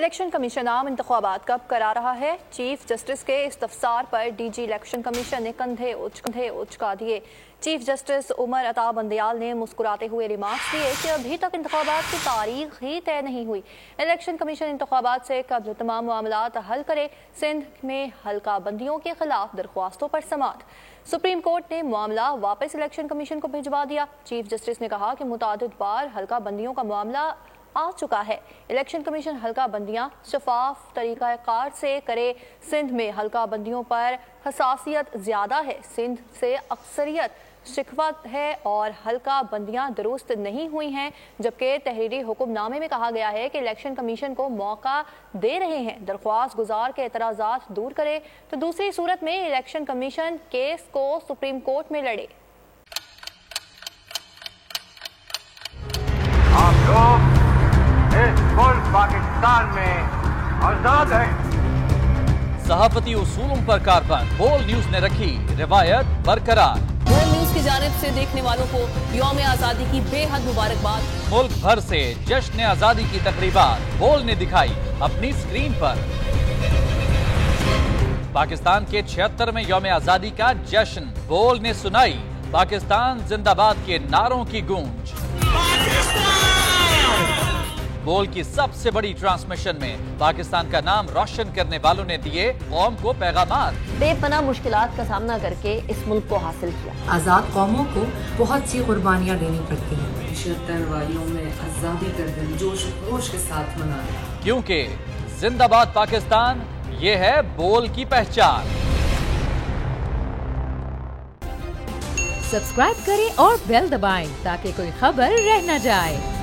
Election commission आम इंतखाबात कब करा रहा है? चीफ जस्टिस के इस्तफसार पर डीजी इलेक्शन कमीशन ने कंधे उचका दिए। चीफ जस्टिस उमर अता बंदयाल ने मुस्कुराते हुए रिमार्क्स दिए कि अभी तक इंतखाबात की तारीख ही तय नहीं हुई। इलेक्शन कमीशन इंतखाबात से कबल तमाम मामलात हल करे। सिंध में हल्का बंदियों के खिलाफ दरख्वास्तों पर समाअत। सुप्रीम कोर्ट ने मामला वापस इलेक्शन कमीशन को भिजवा दिया। चीफ जस्टिस ने कहा कि मुतादिद बार हल्का बंदियों का मामला आ चुका है। इलेक्शन कमीशन हल्का बंदियां शफाफ तरीकाकार से करे। सिंध में हल्का बंदियों पर हसासियत ज्यादा है। सिंध से अक्सरियत शिकवत है और हल्का बंदियां दुरुस्त नहीं हुई हैं, जबकि तहरीरी हुक्मनामे में कहा गया है कि इलेक्शन कमीशन को मौका दे रहे हैं दरख्वास्त गुजार के एतराजात दूर करे, तो दूसरी सूरत में इलेक्शन कमीशन केस को सुप्रीम कोर्ट में लड़े। पाकिस्तान में आजाद है। सहाफती उसूलों पर कारबंद बोल न्यूज ने रखी रिवायत बरकरार। बोल न्यूज की जानिब से देखने वालों को यौम आजादी की बेहद मुबारकबाद। मुल्क भर से जश्न आजादी की तकरीबात बोल ने दिखाई अपनी स्क्रीन पर। पाकिस्तान के 76वें यौम आजादी का जश्न बोल ने सुनाई पाकिस्तान जिंदाबाद के नारों की गूंज। बोल की सबसे बड़ी ट्रांसमिशन में पाकिस्तान का नाम रोशन करने वालों ने दिए कौम को पैगामात। बेपनाह मुश्किलात का सामना करके इस मुल्क को हासिल किया। आजाद कौमों को बहुत सी कुर्बानियां देनी पड़ती हैं। 76 वालियों में आजादी का दिन जोश खरोश के साथ मनाया, क्योंकि जिंदाबाद पाकिस्तान ये है बोल की पहचान। सब्सक्राइब करें और बेल दबाएं ताकि कोई खबर रह न जाए।